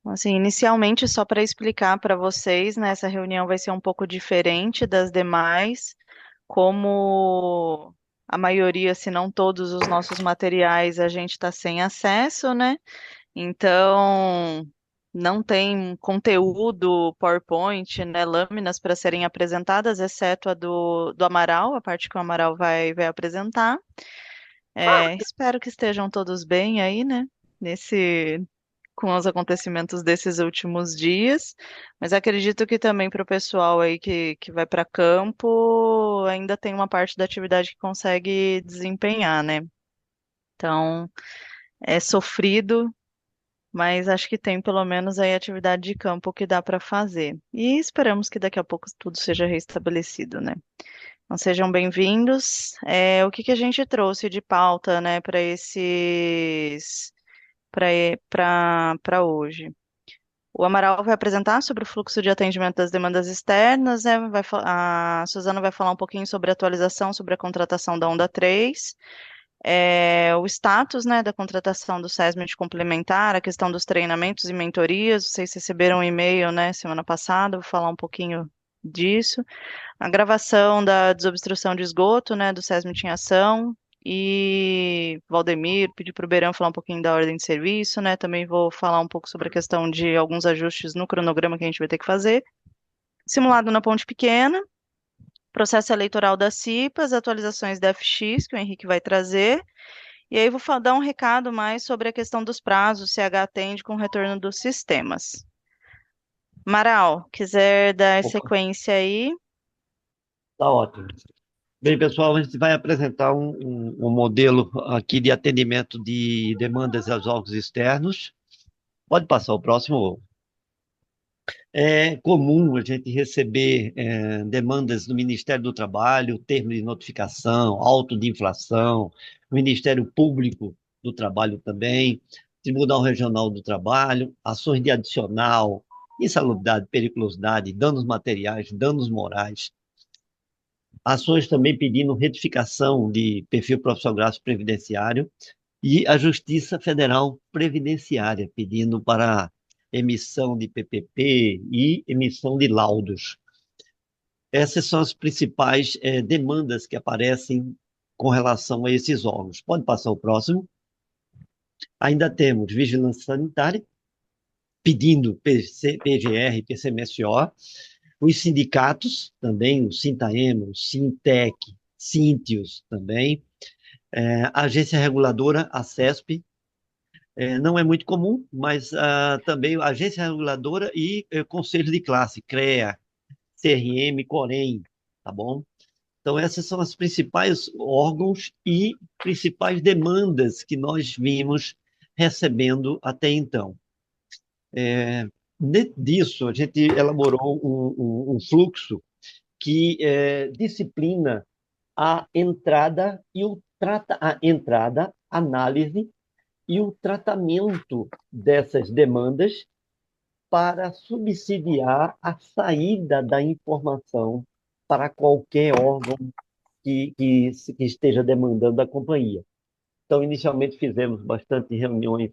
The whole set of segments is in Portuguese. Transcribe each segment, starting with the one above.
Assim, inicialmente, só para explicar para vocês, né, essa reunião vai ser um pouco diferente das demais, como a maioria, se não todos os nossos materiais, a gente está sem acesso, né? Então, não tem conteúdo PowerPoint, né, lâminas para serem apresentadas, exceto a do Amaral, a parte que o Amaral vai apresentar. Espero que estejam todos bem aí, né? Nesse, com os acontecimentos desses últimos dias, mas acredito que também para o pessoal aí que vai para campo ainda tem uma parte da atividade que consegue desempenhar, né? Então, é sofrido, mas acho que tem pelo menos aí atividade de campo que dá para fazer. E esperamos que daqui a pouco tudo seja restabelecido, né? Então, sejam bem-vindos. O que que a gente trouxe de pauta, né, para esses para hoje? O Amaral vai apresentar sobre o fluxo de atendimento das demandas externas, né? A Suzana vai falar um pouquinho sobre a atualização sobre a contratação da Onda 3, o status, né, da contratação do SESMIT complementar, a questão dos treinamentos e mentorias. Vocês receberam um e-mail, né, semana passada, vou falar um pouquinho disso. A gravação da desobstrução de esgoto, né, do SESMIT em ação. E Valdemir pediu para o Beirão falar um pouquinho da ordem de serviço, né? Também vou falar um pouco sobre a questão de alguns ajustes no cronograma que a gente vai ter que fazer. Simulado na Ponte Pequena, processo eleitoral das CIPAs, atualizações da FX, que o Henrique vai trazer. E aí vou dar um recado mais sobre a questão dos prazos, CH atende com o retorno dos sistemas. Maral, quiser dar Opa, sequência aí? tá ótimo. Bem, pessoal, a gente vai apresentar um modelo aqui de atendimento de demandas aos órgãos externos. Pode passar o próximo. É comum a gente receber demandas do Ministério do Trabalho, termo de notificação, auto de inflação, Ministério Público do Trabalho também, Tribunal Regional do Trabalho, ações de adicional, insalubridade, periculosidade, danos materiais, danos morais. Ações também pedindo retificação de perfil profissional gráfico previdenciário e a Justiça Federal Previdenciária pedindo para emissão de PPP e emissão de laudos. Essas são as principais demandas que aparecem com relação a esses órgãos. Pode passar o próximo. Ainda temos vigilância sanitária pedindo PGR, PCMSO, os sindicatos também, o Sintaema, o Sintec, Sintios também, a agência reguladora, a CESP, não é muito comum, mas também a agência reguladora e conselho de classe, CREA, CRM, Corém, tá bom? Então, essas são as principais órgãos e principais demandas que nós vimos recebendo até então. É, Disso, a gente elaborou um fluxo que disciplina a entrada e a entrada, análise e o tratamento dessas demandas para subsidiar a saída da informação para qualquer órgão que esteja demandando a companhia. Então, inicialmente fizemos bastante reuniões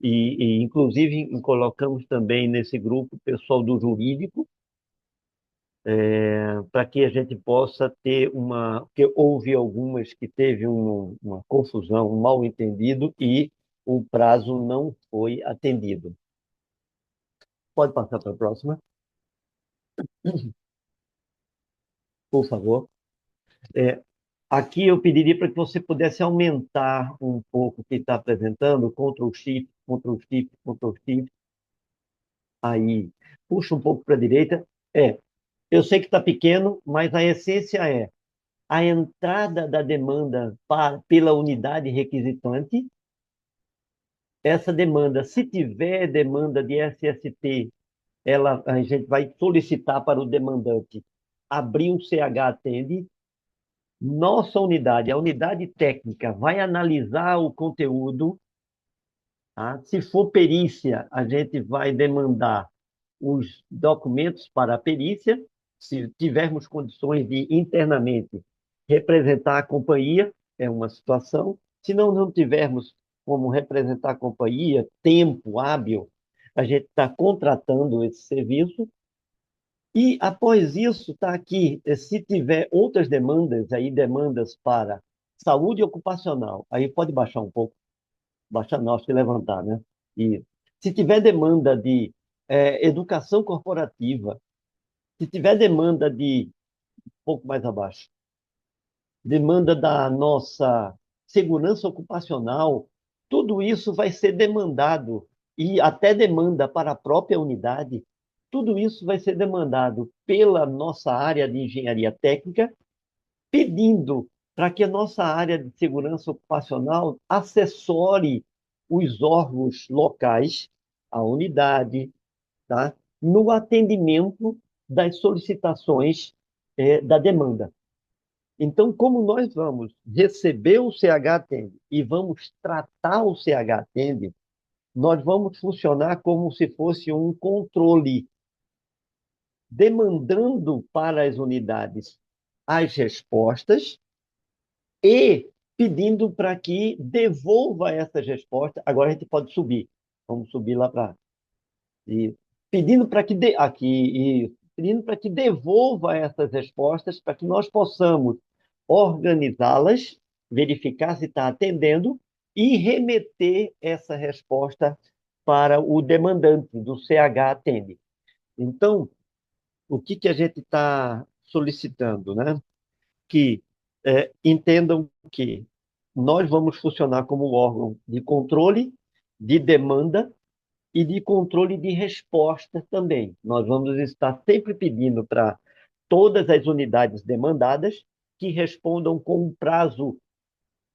inclusive, colocamos também nesse grupo o pessoal do jurídico, para que a gente possa ter porque houve algumas que teve uma confusão, um mal-entendido e o prazo não foi atendido. Pode passar para a próxima, por favor. É, Aqui eu pediria para que você pudesse aumentar um pouco o que está apresentando, Ctrl Shift, Ctrl Shift, Ctrl Shift, aí. Puxa um pouco para a direita. Eu sei que está pequeno, mas a essência é a entrada da demanda pela unidade requisitante. Essa demanda, se tiver demanda de SST, a gente vai solicitar para o demandante abrir um CH atende. Nossa unidade, a unidade técnica, vai analisar o conteúdo. Tá? Se for perícia, a gente vai demandar os documentos para a perícia. Se tivermos condições de internamente representar a companhia, é uma situação. Se não tivermos como representar a companhia, tempo hábil, a gente está contratando esse serviço e após isso está aqui, se tiver outras demandas, aí demandas para saúde ocupacional, aí pode baixar um pouco, baixar não, acho que levantar, né? E se tiver demanda de educação corporativa, se tiver demanda de, um pouco mais abaixo, demanda da nossa segurança ocupacional, tudo isso vai ser demandado e até demanda para a própria unidade, tudo isso vai ser demandado pela nossa área de engenharia técnica, pedindo para que a nossa área de segurança ocupacional assessore os órgãos locais, a unidade, tá? No atendimento das solicitações da demanda. Então, como nós vamos receber o CH-Tend e vamos tratar o CH-Tend, nós vamos funcionar como se fosse um controle, demandando para as unidades as respostas e pedindo para que devolva essas respostas. Agora a gente pode subir. Vamos subir lá para e pedindo para que aqui e pedindo para que devolva essas respostas para que nós possamos organizá-las, verificar se está atendendo e remeter essa resposta para o demandante do CH Atende. Então, o que que a gente está solicitando, né? Que entendam que nós vamos funcionar como órgão de controle de demanda e de controle de resposta também. Nós vamos estar sempre pedindo para todas as unidades demandadas que respondam com um prazo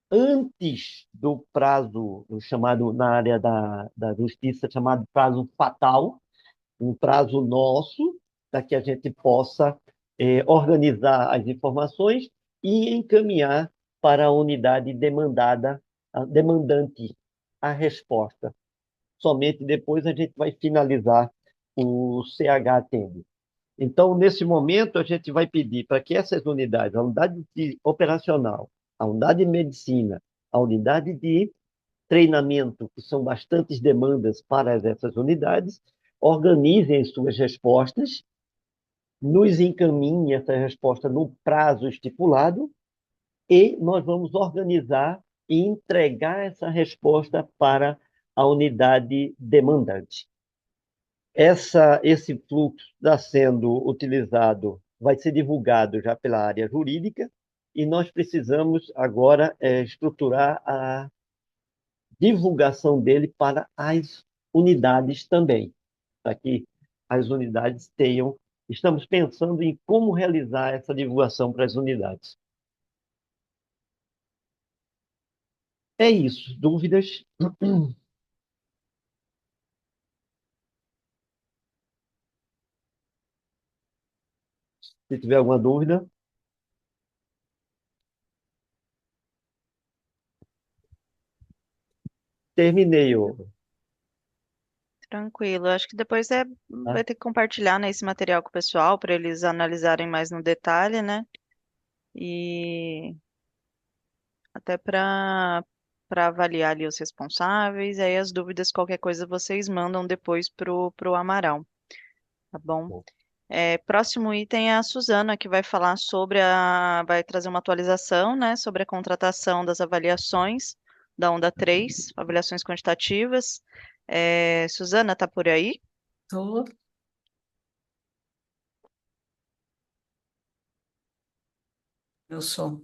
antes do prazo chamado na área da justiça, chamado prazo fatal, um prazo nosso, para que a gente possa organizar as informações e encaminhar para a unidade demandada, a demandante, a resposta. Somente depois a gente vai finalizar o CH-Atende. Então, nesse momento, a gente vai pedir para que essas unidades, a unidade de operacional, a unidade de medicina, a unidade de treinamento, que são bastantes demandas para essas unidades, organizem as suas respostas, nos encaminhem essa resposta no prazo estipulado e nós vamos organizar e entregar essa resposta para a unidade demandante. Esse fluxo está sendo utilizado, vai ser divulgado já pela área jurídica, e nós precisamos agora estruturar a divulgação dele para as unidades também, para que as unidades tenham. Estamos pensando em como realizar essa divulgação para as unidades. É isso. Dúvidas? Se tiver alguma dúvida, terminei. Tranquilo. Acho que depois vai Tá? ter que compartilhar, né, esse material com o pessoal para eles analisarem mais no detalhe, né? E até para avaliar ali os responsáveis. Aí as dúvidas, qualquer coisa, vocês mandam depois pro Amaral, tá bom? Próximo item é a Suzana, que vai falar vai trazer uma atualização, né, sobre a contratação das avaliações da Onda 3, avaliações quantitativas. Suzana, tá por aí? Tô, eu sou.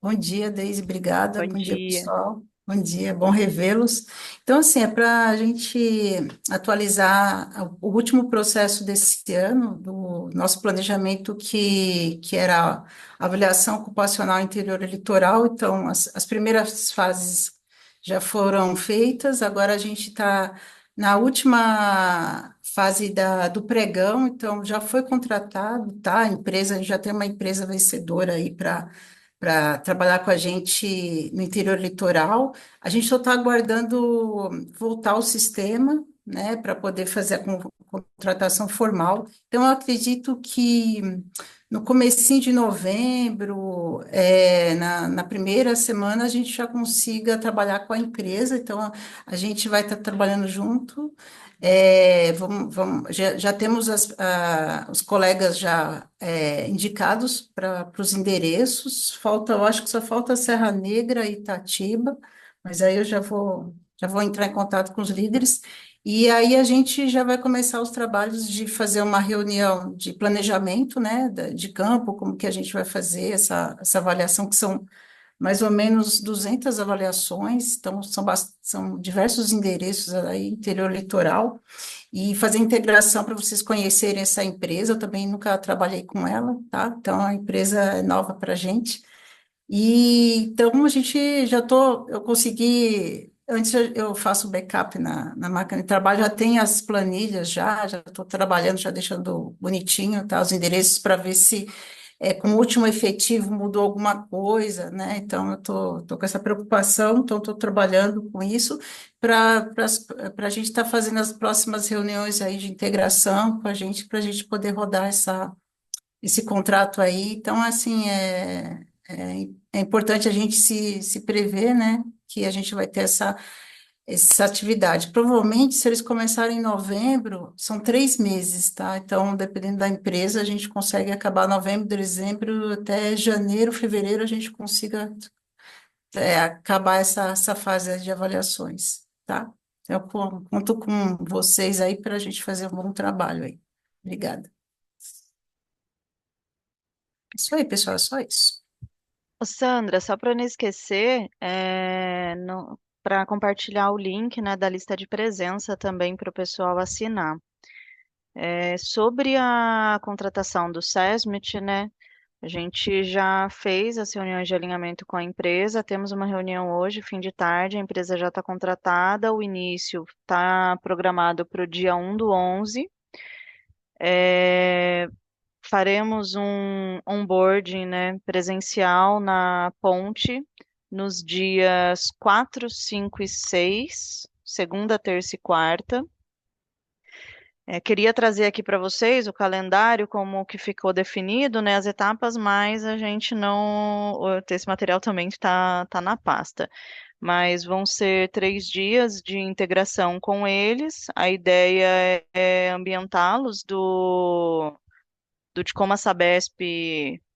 Bom dia, Deise, obrigada. Bom Bom dia, dia. pessoal. Bom dia, bom revê-los. Então, assim, é para a gente atualizar o último processo desse ano, do nosso planejamento, que era a avaliação ocupacional interior e litoral. Então, as primeiras fases já foram feitas, agora a gente está na última fase do pregão, então já foi contratado, tá? A empresa, já tem uma empresa vencedora aí para trabalhar com a gente no interior litoral. A gente só está aguardando voltar ao sistema, né, para poder fazer a contratação formal. Então, eu acredito que no comecinho de novembro, na primeira semana, a gente já consiga trabalhar com a empresa. Então, a gente vai estar trabalhando junto. Já temos os colegas já indicados para os endereços. Eu acho que só falta Serra Negra e Itatiba, mas aí eu já vou entrar em contato com os líderes. E aí a gente já vai começar os trabalhos de fazer uma reunião de planejamento, né, de campo, como que a gente vai fazer essa avaliação, que são mais ou menos 200 avaliações, então são diversos endereços aí, interior litoral, e fazer integração para vocês conhecerem essa empresa. Eu também nunca trabalhei com ela, tá? Então a empresa é nova para a gente. E então a gente eu consegui. Antes eu faço backup na máquina de trabalho, já tem as planilhas, já estou trabalhando, já deixando bonitinho, tá? Os endereços para ver se com o último efetivo mudou alguma coisa, né? Então eu tô com essa preocupação, então estou trabalhando com isso para a gente estar fazendo as próximas reuniões aí de integração com a gente, para a gente poder rodar esse contrato aí. Então, assim, é importante a gente se prever, né? Que a gente vai ter essa atividade. Provavelmente, se eles começarem em novembro, são 3 meses, tá? Então, dependendo da empresa, a gente consegue acabar novembro, dezembro, até janeiro, fevereiro, a gente consiga acabar essa fase de avaliações, tá? Eu conto com vocês aí para a gente fazer um bom trabalho aí. Obrigada. Isso aí, pessoal, é só isso. Ô, Sandra, só para não esquecer, para compartilhar o link, né, da lista de presença também para o pessoal assinar. Sobre a contratação do SESMIT, né, a gente já fez as reuniões de alinhamento com a empresa, temos uma reunião hoje, fim de tarde, a empresa já está contratada, o início está programado para o dia 1/11. É, Faremos um onboarding, né, presencial na Ponte nos dias 4, 5 e 6, segunda, terça e quarta. Queria trazer aqui para vocês o calendário, como que ficou definido, né, as etapas, mas a gente não. Esse material também tá na pasta. Mas vão ser 3 dias de integração com eles. A ideia é ambientá-los do de como a Sabesp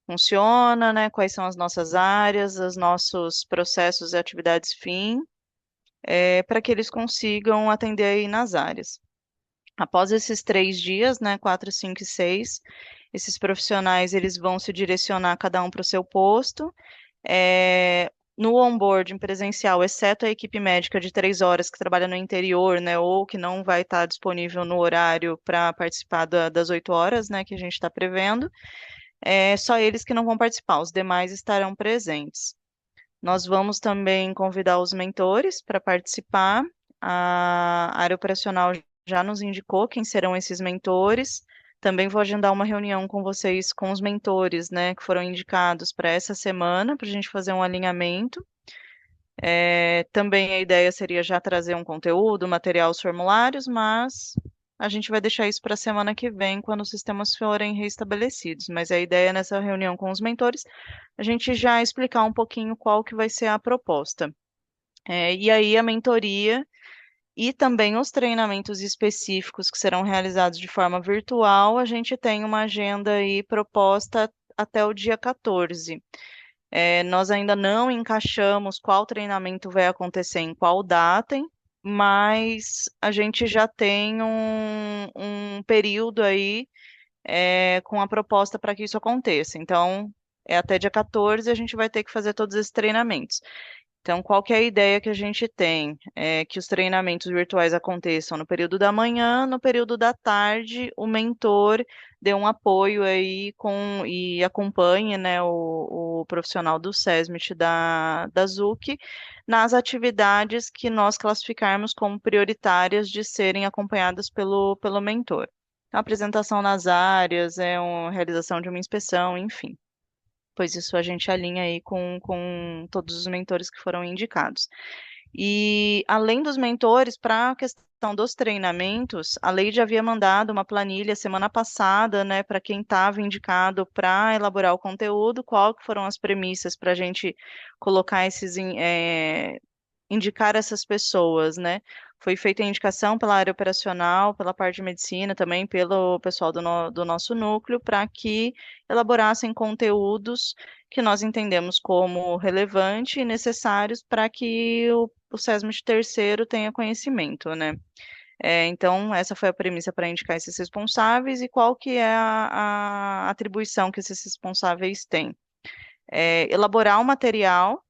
funciona, né? Quais são as nossas áreas, os nossos processos e atividades fim, para que eles consigam atender aí nas áreas. Após esses 3 dias, né, 4, 5 e 6, esses profissionais eles vão se direcionar cada um para o seu posto. No onboarding presencial, exceto a equipe médica de 3 horas que trabalha no interior, né, ou que não vai estar disponível no horário para participar das 8 horas, né, que a gente está prevendo, só eles que não vão participar, os demais estarão presentes. Nós vamos também convidar os mentores para participar. A área operacional já nos indicou quem serão esses mentores. Também vou agendar uma reunião com vocês, com os mentores, né, que foram indicados para essa semana, para a gente fazer um alinhamento. Também a ideia seria já trazer um conteúdo, material, os formulários, mas a gente vai deixar isso para a semana que vem, quando os sistemas forem reestabelecidos. Mas a ideia nessa reunião com os mentores, a gente já explicar um pouquinho qual que vai ser a proposta. E aí a mentoria e também os treinamentos específicos que serão realizados de forma virtual, a gente tem uma agenda aí proposta até o dia 14. Nós ainda não encaixamos qual treinamento vai acontecer em qual data, mas a gente já tem um período aí com a proposta para que isso aconteça. Então, até dia 14 a gente vai ter que fazer todos esses treinamentos. Então, qual que é a ideia que a gente tem? É que os treinamentos virtuais aconteçam no período da manhã, no período da tarde, o mentor dê um apoio aí e acompanhe, né, o profissional do SESMIT da ZUC nas atividades que nós classificarmos como prioritárias de serem acompanhadas pelo mentor. Então, apresentação nas áreas, realização de uma inspeção, enfim, pois isso a gente alinha aí com todos os mentores que foram indicados. E além dos mentores, para a questão dos treinamentos, a Leide havia mandado uma planilha semana passada, né, para quem estava indicado para elaborar o conteúdo, qual que foram as premissas para a gente colocar indicar essas pessoas, né? Foi feita a indicação pela área operacional, pela parte de medicina, também pelo pessoal do nosso núcleo, para que elaborassem conteúdos que nós entendemos como relevante e necessários para que o SESMIT terceiro tenha conhecimento, né? Então, essa foi a premissa para indicar esses responsáveis e qual que é a atribuição que esses responsáveis têm. Elaborar o material,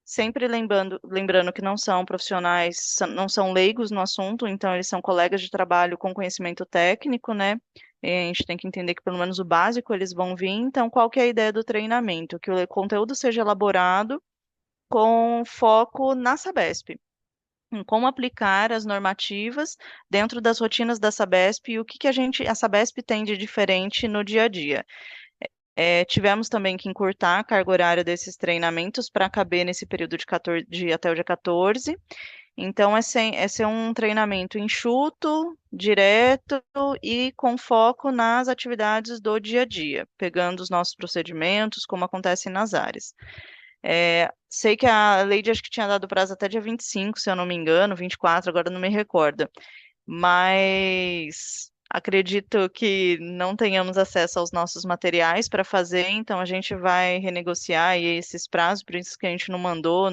sempre lembrando que não são profissionais, não são leigos no assunto, então eles são colegas de trabalho com conhecimento técnico, né? E a gente tem que entender que pelo menos o básico eles vão vir. Então, qual que é a ideia do treinamento? Que o conteúdo seja elaborado com foco na Sabesp, em como aplicar as normativas dentro das rotinas da Sabesp e o que a Sabesp tem de diferente no dia a dia. Tivemos também que encurtar a carga horária desses treinamentos para caber nesse período de até o dia 14. Então, é ser um treinamento enxuto, direto e com foco nas atividades do dia a dia, pegando os nossos procedimentos, como acontece nas áreas. Sei que a Leide acho que tinha dado prazo até dia 25, se eu não me engano, 24, agora não me recordo. Mas acredito que não tenhamos acesso aos nossos materiais para fazer, então a gente vai renegociar aí esses prazos, por isso que a gente não mandou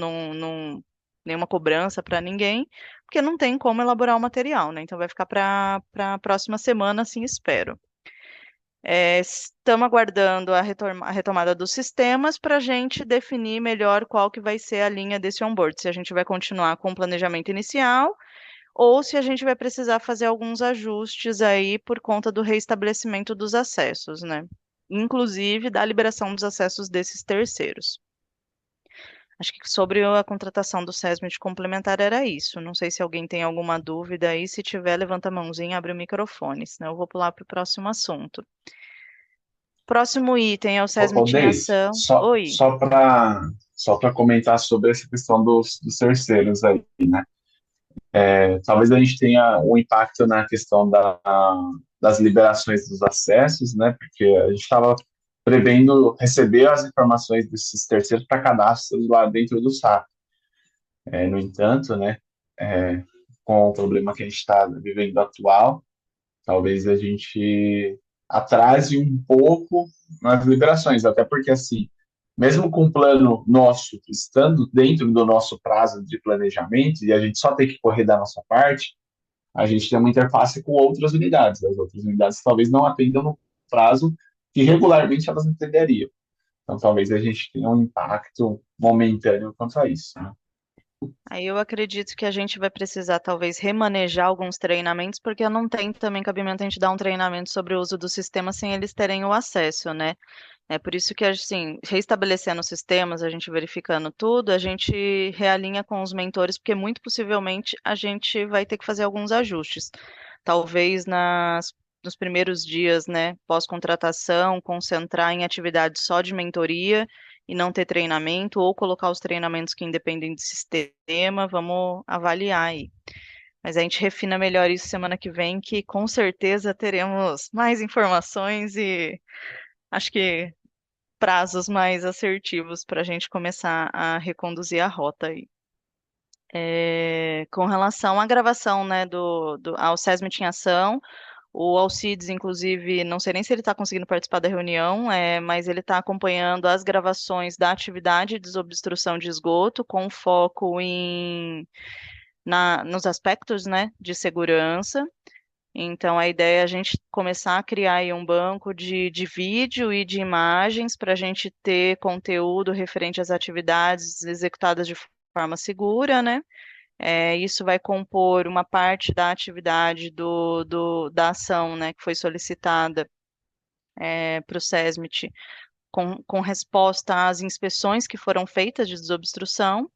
nenhuma cobrança para ninguém, porque não tem como elaborar o material, né? Então vai ficar para a próxima semana, assim espero. Estamos aguardando a retomada dos sistemas para a gente definir melhor qual que vai ser a linha desse onboard, se a gente vai continuar com o planejamento inicial ou se a gente vai precisar fazer alguns ajustes aí por conta do reestabelecimento dos acessos, né? Inclusive da liberação dos acessos desses terceiros. Acho que sobre a contratação do SESMIT complementar era isso. Não sei se alguém tem alguma dúvida aí. Se tiver, levanta a mãozinha, abre o microfone, senão eu vou pular para o próximo assunto. Próximo item é o Ô, SESMIT em Deise, ação. Oi. só para comentar sobre essa questão dos terceiros aí, né? Talvez a gente tenha um impacto na questão das liberações dos acessos, né? Porque a gente estava prevendo receber as informações desses terceiros para cadastros lá dentro do SAP. No entanto, né? Com o problema que a gente está vivendo atual, talvez a gente atrase um pouco nas liberações, até porque, assim, mesmo com o plano nosso, estando dentro do nosso prazo de planejamento, e a gente só tem que correr da nossa parte, a gente tem uma interface com outras unidades. As outras unidades talvez não atendam no prazo que regularmente elas atenderiam. Então, talvez a gente tenha um impacto momentâneo quanto a isso, né? Aí eu acredito que a gente vai precisar talvez remanejar alguns treinamentos, porque não tem também cabimento a gente dar um treinamento sobre o uso do sistema sem eles terem o acesso, né? É por isso que, assim, reestabelecendo os sistemas, a gente verificando tudo, a gente realinha com os mentores, porque muito possivelmente a gente vai ter que fazer alguns ajustes. Talvez nos primeiros dias, né, pós-contratação, concentrar em atividades só de mentoria e não ter treinamento, ou colocar os treinamentos que independem do sistema, vamos avaliar aí. Mas a gente refina melhor isso semana que vem, que com certeza teremos mais informações e acho que prazos mais assertivos para a gente começar a reconduzir a rota aí. Com relação à gravação, né, ao SESMIT em ação, o Alcides, inclusive, não sei nem se ele está conseguindo participar da reunião, mas ele está acompanhando as gravações da atividade de desobstrução de esgoto, com foco nos aspectos, né, de segurança. Então, a ideia é a gente começar a criar aí um banco de vídeo e de imagens para a gente ter conteúdo referente às atividades executadas de forma segura, né? Isso vai compor uma parte da atividade da ação, né, que foi solicitada para o SESMIT com resposta às inspeções que foram feitas de desobstrução.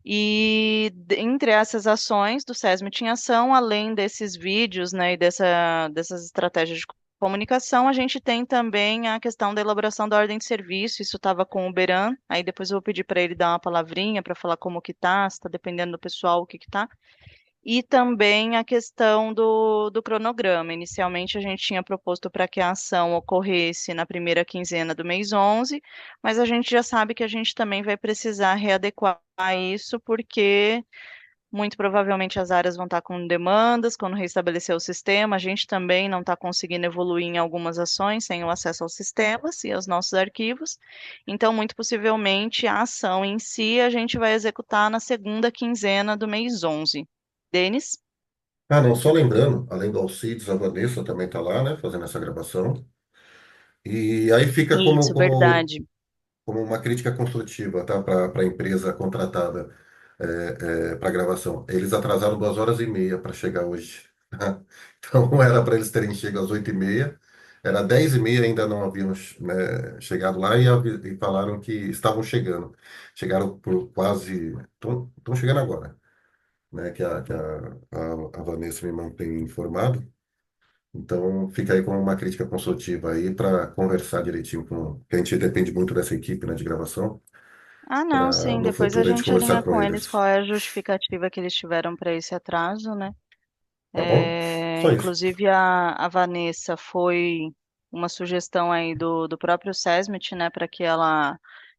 E entre essas ações do SESMIT em ação, além desses vídeos, né, e dessas estratégias de comunicação, a gente tem também a questão da elaboração da ordem de serviço. Isso estava com o Beran, aí depois eu vou pedir para ele dar uma palavrinha para falar como que tá, se está dependendo do pessoal, o que que tá. E também a questão do cronograma. Inicialmente, a gente tinha proposto para que a ação ocorresse na primeira quinzena do mês 11, mas a gente já sabe que a gente também vai precisar readequar isso, porque muito provavelmente as áreas vão estar com demandas quando restabelecer o sistema. A gente também não está conseguindo evoluir em algumas ações sem o acesso aos sistemas e aos nossos arquivos. Então, muito possivelmente, a ação em si a gente vai executar na segunda quinzena do mês 11. Denis? Ah, não, só lembrando, além do Alcides, a Vanessa também está lá, né, fazendo essa gravação. E aí fica Isso, verdade. como uma crítica construtiva, tá, para a empresa contratada para gravação. Eles atrasaram 2 horas e meia para chegar hoje. Então era para eles terem chegado às 8h30, era 10h30, ainda não haviam, né, chegado lá e falaram que estavam chegando. Chegaram por quase. Estão chegando agora, né? A Vanessa me mantém informado. Então fica aí como uma crítica construtiva aí para conversar direitinho com. Que a gente depende muito dessa equipe, né, de gravação, Ah, não, para sim. no Depois a futuro a gente gente conversar alinha com com eles eles. qual é a justificativa que eles tiveram para esse atraso, né? Tá bom? Só isso. Inclusive a Vanessa foi uma sugestão aí do próprio SESMIT, né, para que ela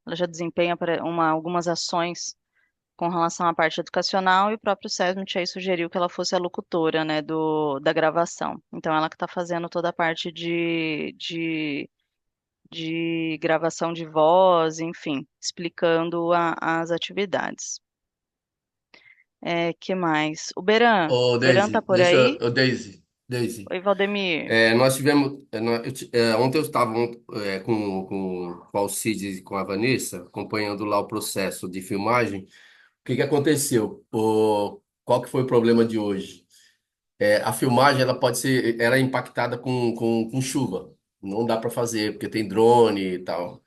já desempenha algumas ações com relação à parte educacional, e o próprio SESMIT aí sugeriu que ela fosse a locutora, né, da gravação. Então ela que está fazendo toda a parte de gravação de voz, enfim, explicando as atividades. Que mais? O Beran. Ô, Beran tá Daisy, por aí? Daisy, Oi, Valdemir. nós tivemos, ontem eu estava com o Alcides e com a Vanessa, acompanhando lá o processo de filmagem. O que que aconteceu? Qual que foi o problema de hoje? A filmagem, ela pode ser, era impactada com chuva. Não dá para fazer, porque tem drone e tal.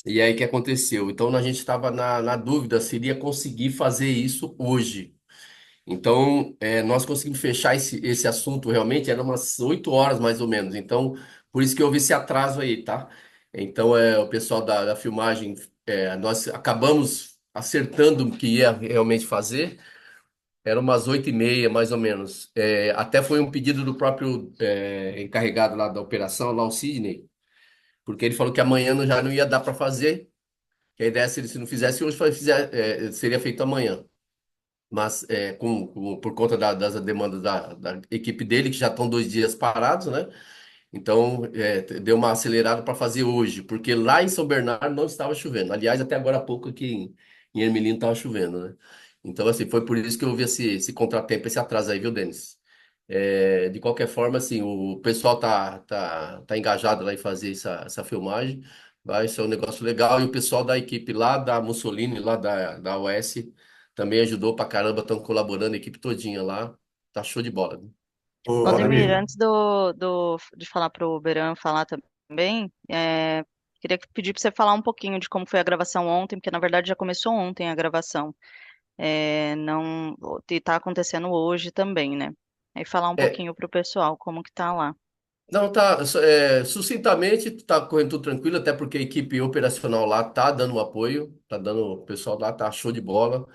E aí, o que aconteceu? Então, a gente estava na dúvida se iria conseguir fazer isso hoje. Então, nós conseguimos fechar esse assunto realmente, era umas 8 horas mais ou menos. Então, por isso que houve esse atraso aí, tá? Então, o pessoal da filmagem, nós acabamos acertando o que ia realmente fazer, era umas 8h30, mais ou menos. Até foi um pedido do próprio encarregado lá da operação, lá o Sidney, porque ele falou que amanhã já não ia dar para fazer, que a ideia, se não fizesse hoje, seria feito amanhã, mas por conta das demandas da equipe dele, que já estão 2 dias parados, né? Então, deu uma acelerada para fazer hoje, porque lá em São Bernardo não estava chovendo. Aliás, até agora há pouco aqui em Ermelino estava chovendo, né? Então, assim, foi por isso que houve esse contratempo, esse atraso aí, viu, Denis? De qualquer forma, assim, o pessoal tá engajado lá em fazer essa filmagem. Vai ser um negócio legal. E o pessoal da equipe lá da Mussolini, lá da OS, também ajudou pra caramba, estão colaborando, a equipe todinha lá. Tá show de bola, né? Ô, Valdemir, amigo, antes de falar para o Beran falar também, queria pedir para você falar um pouquinho de como foi a gravação ontem, porque na verdade já começou ontem a gravação. Não, e tá acontecendo hoje também, né? Aí falar um É, pouquinho para o pessoal como que tá lá. não, sucintamente, tá correndo tudo tranquilo, até porque a equipe operacional lá tá dando um apoio, tá dando, o pessoal lá tá show de bola.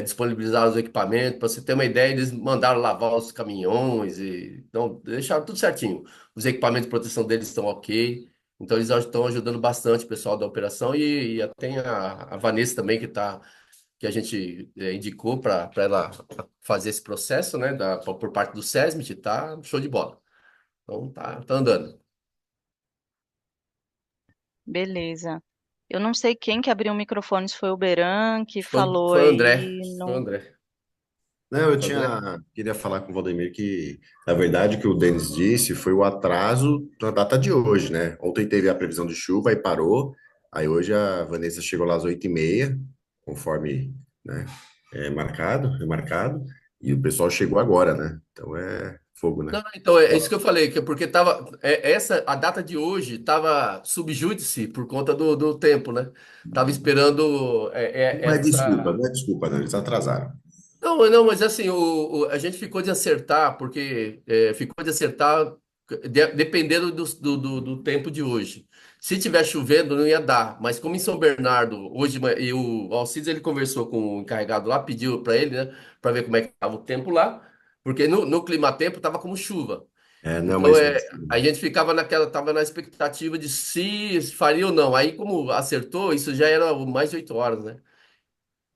Disponibilizaram os equipamentos. Para você ter uma ideia, eles mandaram lavar os caminhões e então, deixaram tudo certinho. Os equipamentos de proteção deles estão ok. Então, eles estão ajudando bastante o pessoal da operação e tem a Vanessa também, que a gente indicou para ela fazer esse processo, né, por parte do SESMIT, tá show de bola. Então, tá andando. Beleza. Eu não sei quem que abriu o microfone, se foi o Beran que Foi, falou foi o André. aí. Foi o Não... André. não, eu Foi o André? queria falar com o Valdemir que, na verdade, o que o Denis disse foi o atraso da data de hoje, né? Ontem teve a previsão de chuva e parou. Aí hoje a Vanessa chegou lá às 8h30, conforme, né, remarcado, e o pessoal chegou agora, né? Então é fogo, né? Não, então é isso que eu falei, que é porque a data de hoje tava subjúdice por conta do tempo, né? Tava esperando essa. Não é desculpa, não, eles atrasaram. Não, não, mas assim, a gente ficou de acertar, porque ficou de acertar dependendo do tempo de hoje. Se tiver chovendo, não ia dar. Mas como em São Bernardo, hoje, e o Alcides, ele conversou com o encarregado lá, pediu para ele, né, para ver como é que estava o tempo lá, porque no clima-tempo estava como chuva. É, não, Então, mas a gente ficava tava na expectativa de se faria ou não. Aí, como acertou, isso já era mais de 8 horas, né?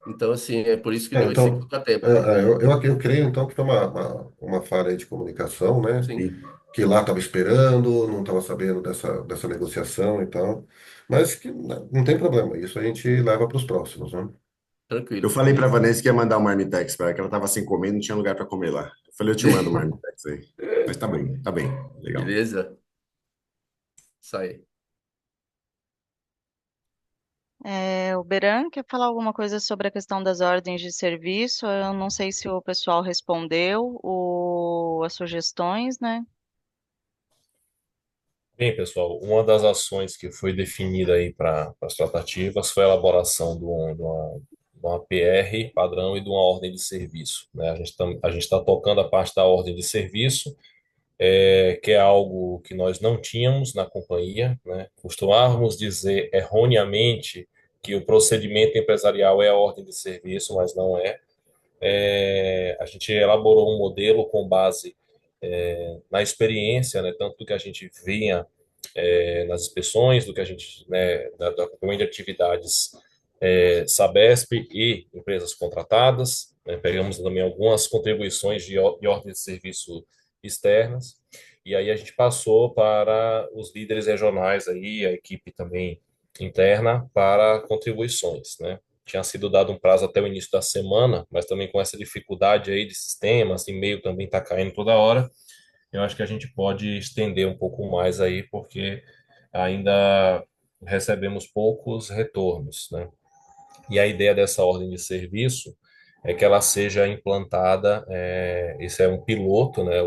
Então, assim, é por isso que deu esse Então, contratempo. eu creio então que foi uma falha aí de comunicação, né? Sim, sim. Que lá estava esperando, não estava sabendo dessa negociação e tal. Mas que não tem problema, isso a gente leva para os próximos, né? Eu tranquilo. falei pra Vanessa que ia mandar um marmitex para ela, que ela tava sem comer e não tinha lugar para comer lá. Eu falei, eu te mando o marmitex aí. Mas tá bem, legal. Beleza? Isso aí. O Beran quer falar alguma coisa sobre a questão das ordens de serviço? Eu não sei se o pessoal respondeu as sugestões, né? Bem, pessoal, uma das ações que foi definida aí para as tratativas foi a elaboração de uma PR padrão e de uma ordem de serviço, né? A gente está tocando a parte da ordem de serviço, que é algo que nós não tínhamos na companhia, né? Costumávamos dizer erroneamente que o procedimento empresarial é a ordem de serviço, mas não é. A gente elaborou um modelo com base na experiência, né, tanto do que a gente vinha nas inspeções, do que a gente, né, do acompanhamento de atividades Sabesp e empresas contratadas, né, pegamos também algumas contribuições de ordem de serviço externas, e aí a gente passou para os líderes regionais aí, a equipe também interna, para contribuições, né? Tinha sido dado um prazo até o início da semana, mas também com essa dificuldade aí de sistemas, e-mail também está caindo toda hora, eu acho que a gente pode estender um pouco mais aí, porque ainda recebemos poucos retornos, né? E a ideia dessa ordem de serviço é que ela seja implantada, esse é um piloto, né,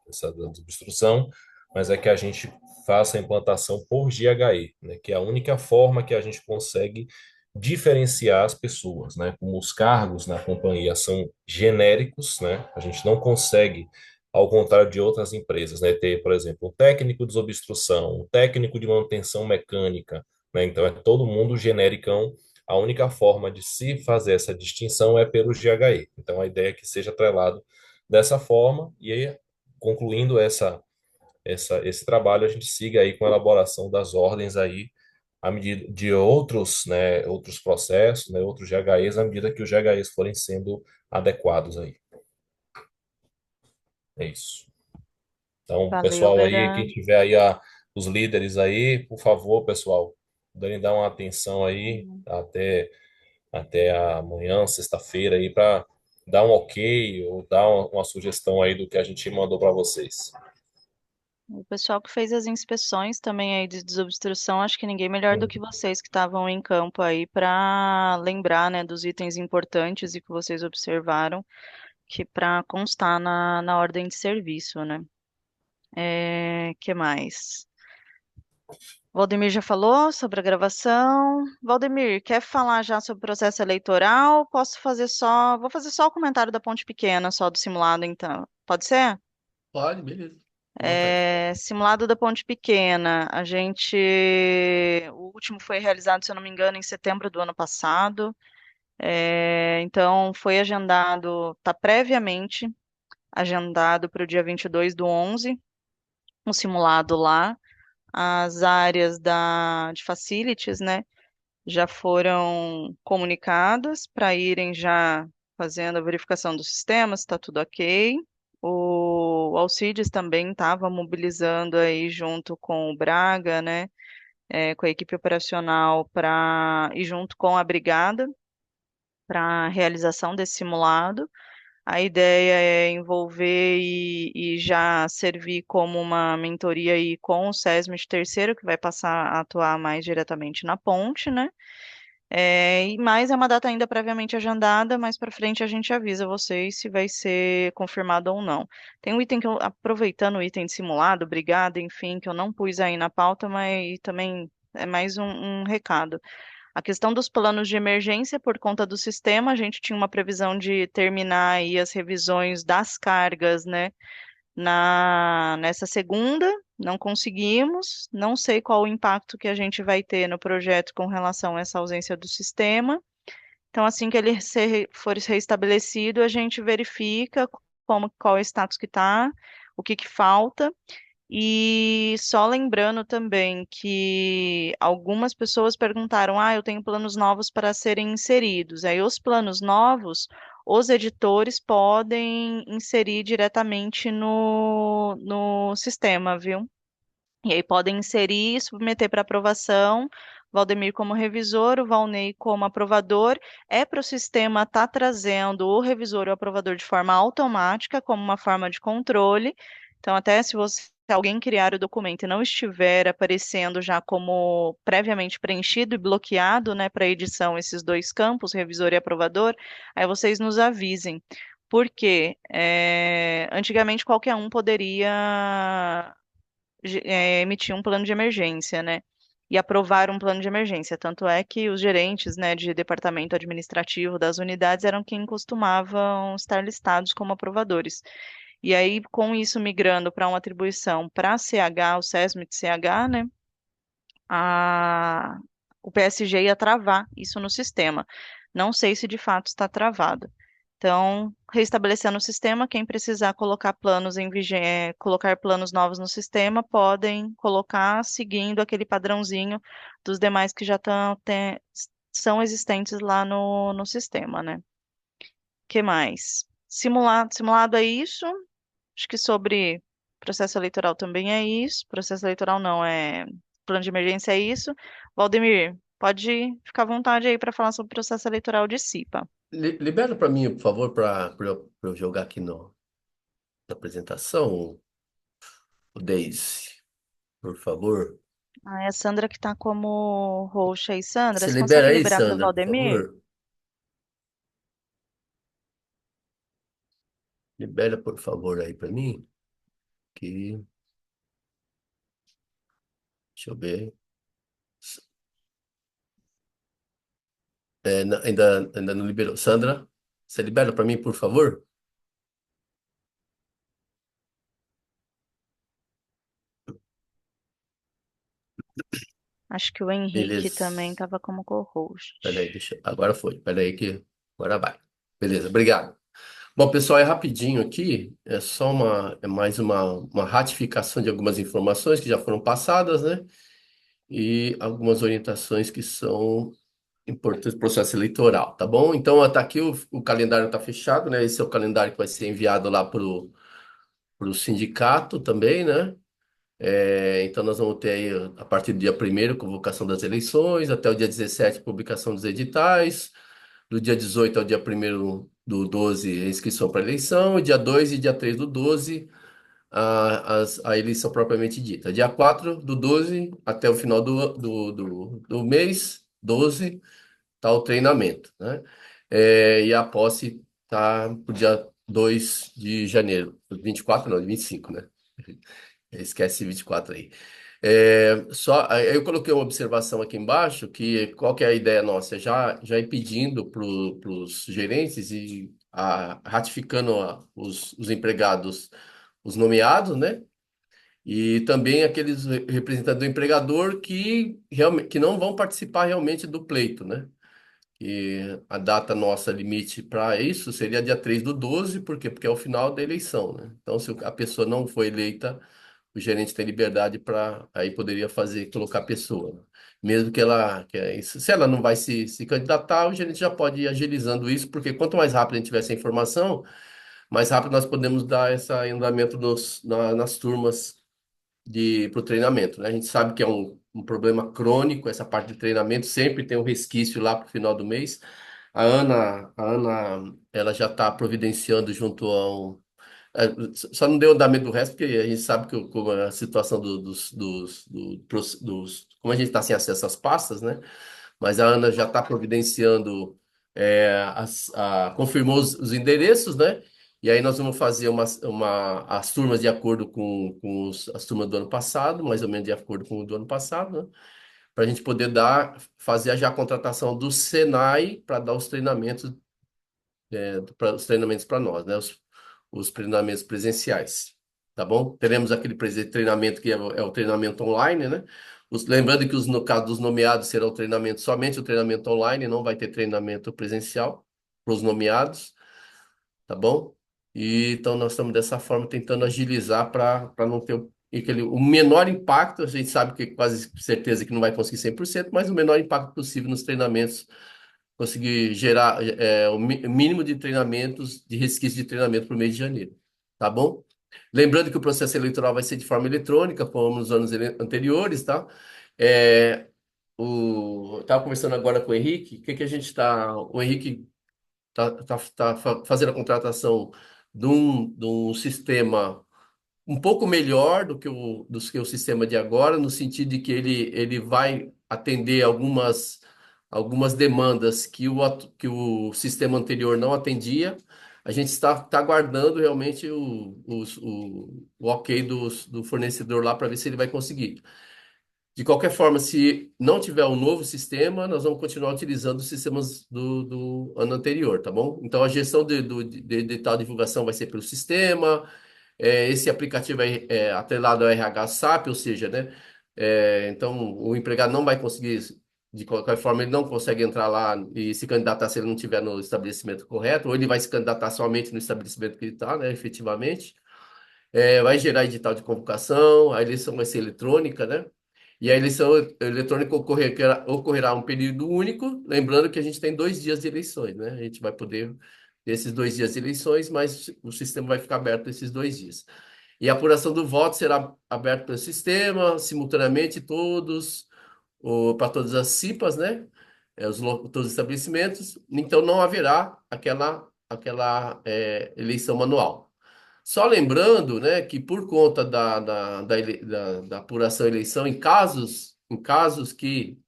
essa da obstrução, mas é que a gente faça a implantação por GHE, né, que é a única forma que a gente consegue diferenciar as pessoas, né, como os cargos na companhia são genéricos, né, a gente não consegue, ao contrário de outras empresas, né, ter, por exemplo, um técnico de desobstrução, um técnico de manutenção mecânica, né, então é todo mundo genericão. A única forma de se fazer essa distinção é pelo GHE. Então, a ideia é que seja atrelado dessa forma, e aí, concluindo esse trabalho, a gente siga aí com a elaboração das ordens aí, à medida de outros, né, outros processos, né, outros GHEs, à medida que os GHEs forem sendo adequados aí. É isso. Então, Valeu, pessoal aí, quem Beran. tiver aí os líderes aí, por favor, pessoal, puderem dar uma atenção aí até amanhã, sexta-feira, aí, para dar um ok ou dar uma sugestão aí do que a gente mandou para vocês. O pessoal que fez as inspeções também aí de desobstrução, acho que ninguém melhor do que vocês que estavam em campo aí para lembrar, né, dos itens importantes e que vocês observaram, que para constar na ordem de serviço, né? Que mais? Valdemir já falou sobre a gravação. Valdemir, quer falar já sobre o processo eleitoral? Vou fazer só o comentário da Ponte Pequena, só do simulado, então. Pode ser? Pode, beleza. À vontade. Simulado da Ponte Pequena. O último foi realizado, se eu não me engano, em setembro do ano passado. Então, foi agendado, está previamente agendado para o dia 22/11, um simulado lá. As áreas de facilities, né, já foram comunicadas para irem já fazendo a verificação dos sistemas, está tudo ok. O Alcides também estava mobilizando aí junto com o Braga, né, com a equipe operacional e junto com a brigada para a realização desse simulado. A ideia é envolver e já servir como uma mentoria aí com o SESMIT terceiro, que vai passar a atuar mais diretamente na ponte, né? E mais é uma data ainda previamente agendada, mais para frente a gente avisa vocês se vai ser confirmado ou não. Tem um item que aproveitando o item de simulado, obrigada, enfim, que eu não pus aí na pauta, mas também é mais um recado. A questão dos planos de emergência, por conta do sistema, a gente tinha uma previsão de terminar aí as revisões das cargas, né, nessa segunda, não conseguimos, não sei qual o impacto que a gente vai ter no projeto com relação a essa ausência do sistema. Então, assim que ele for restabelecido, a gente verifica qual é o status que está, o que que falta. E só lembrando também que algumas pessoas perguntaram: eu tenho planos novos para serem inseridos. Aí, os planos novos, os editores podem inserir diretamente no sistema, viu? E aí podem inserir e submeter para aprovação. Valdemir como revisor, o Valnei como aprovador. É para o sistema estar trazendo o revisor e o aprovador de forma automática, como uma forma de controle. Então, até se alguém criar o documento e não estiver aparecendo já como previamente preenchido e bloqueado, né, para edição esses dois campos, revisor e aprovador, aí vocês nos avisem. Porque antigamente qualquer um poderia emitir um plano de emergência, né? E aprovar um plano de emergência. Tanto é que os gerentes, né, de departamento administrativo das unidades eram quem costumavam estar listados como aprovadores. E aí, com isso migrando para uma atribuição para CH, o SESMIT CH, né? a- o PSG ia travar isso no sistema. Não sei se de fato está travado. Então, restabelecendo o sistema, quem precisar colocar planos colocar planos novos no sistema, podem colocar seguindo aquele padrãozinho dos demais que já são existentes lá no sistema, né? Que mais? Simulado é isso. Acho que sobre processo eleitoral também é isso. Processo eleitoral não, plano de emergência é isso. Valdemir, pode ficar à vontade aí para falar sobre o processo eleitoral de CIPA. Libera para mim, por favor, para eu jogar aqui na apresentação, o Daisy, por favor. Ah, é a Sandra que está como roxa aí. Sandra, Se você libera consegue aí, liberar para o Sandra, por Valdemir? favor. Libera, por favor, aí para mim. Que, deixa eu ver. Ainda não liberou. Sandra, você libera para mim, por favor? Acho que o Henrique também Beleza. estava como co-host. Peraí, agora foi. Peraí que agora vai. Beleza, obrigado. Bom, pessoal, é rapidinho aqui. É mais uma ratificação de algumas informações que já foram passadas, né? E algumas orientações que são importantes para o processo eleitoral, tá bom? Então, tá aqui o calendário está fechado, né? Esse é o calendário que vai ser enviado lá para o sindicato também, né? Então, nós vamos ter aí, a partir do dia 1º, convocação das eleições, até o dia 17, publicação dos editais, do dia 18 ao dia 1º do 12, a inscrição para eleição, e dia 2 e dia 3 do 12, a eleição propriamente dita. Dia 4 do 12 até o final do mês 12 está o treinamento, né? E a posse está para o dia 2 de janeiro, 24 não, 25, né? Esquece 24 aí. Aí eu coloquei uma observação aqui embaixo, que qual que é a ideia nossa? Já ir pedindo para os gerentes e ratificando os empregados, os nomeados, né? E também aqueles representantes do empregador que não vão participar realmente do pleito, né? E a data nossa limite para isso seria dia 3 do 12, por quê? Porque é o final da eleição, né? Então, se a pessoa não foi eleita, o gerente tem liberdade para aí poderia colocar a pessoa, né? Mesmo se ela não vai se candidatar, o gerente já pode ir agilizando isso, porque quanto mais rápido a gente tiver essa informação, mais rápido nós podemos dar esse andamento nas turmas para o treinamento, né? A gente sabe que é um problema crônico, essa parte de treinamento, sempre tem um resquício lá para o final do mês. A Ana, ela já está providenciando junto só não deu andamento do resto, porque a gente sabe como é a situação como a gente está sem acesso às pastas, né? Mas a Ana já está providenciando, confirmou os endereços, né? E aí nós vamos fazer as turmas de acordo com as turmas do ano passado, mais ou menos de acordo com o do ano passado, né? Para a gente poder fazer já a contratação do Senai para dar os treinamentos para nós, né? Os treinamentos presenciais. tá bom? Teremos aquele treinamento que é o treinamento online, né? Lembrando que no caso dos nomeados será o treinamento, somente o treinamento online, não vai ter treinamento presencial para os nomeados, tá bom? E então nós estamos dessa forma tentando agilizar para não ter o menor impacto. A gente sabe que quase certeza que não vai conseguir 100%, mas o menor impacto possível nos treinamentos, conseguir gerar o mínimo de treinamentos, de resquício de treinamento para o mês de janeiro, tá bom? Lembrando que o processo eleitoral vai ser de forma eletrônica, como nos anos anteriores, tá? Estava conversando agora com o Henrique, o que que a gente está. O Henrique está fazendo a contratação de um sistema um pouco melhor do que o sistema de agora, no sentido de que ele vai atender algumas demandas que o sistema anterior não atendia. A gente está aguardando realmente o ok do fornecedor lá para ver se ele vai conseguir. De qualquer forma, se não tiver um novo sistema, nós vamos continuar utilizando os sistemas do ano anterior, tá bom? Então, a gestão de tal divulgação vai ser pelo sistema. Esse aplicativo é atrelado ao RH SAP, ou seja, né? Então, o empregado não vai conseguir, de qualquer forma, ele não consegue entrar lá e se candidatar se ele não estiver no estabelecimento correto, ou ele vai se candidatar somente no estabelecimento que ele está, né, efetivamente. Vai gerar edital de convocação, a eleição vai ser eletrônica, né? E a eleição eletrônica ocorrerá um período único, lembrando que a gente tem 2 dias de eleições, né? A gente vai poder ter esses 2 dias de eleições, mas o sistema vai ficar aberto esses 2 dias. E a apuração do voto será aberta pelo sistema, simultaneamente para todas as CIPAs, né? Todos os estabelecimentos. Então, não haverá aquela eleição manual. Só lembrando, né, que por conta da apuração e eleição, em casos que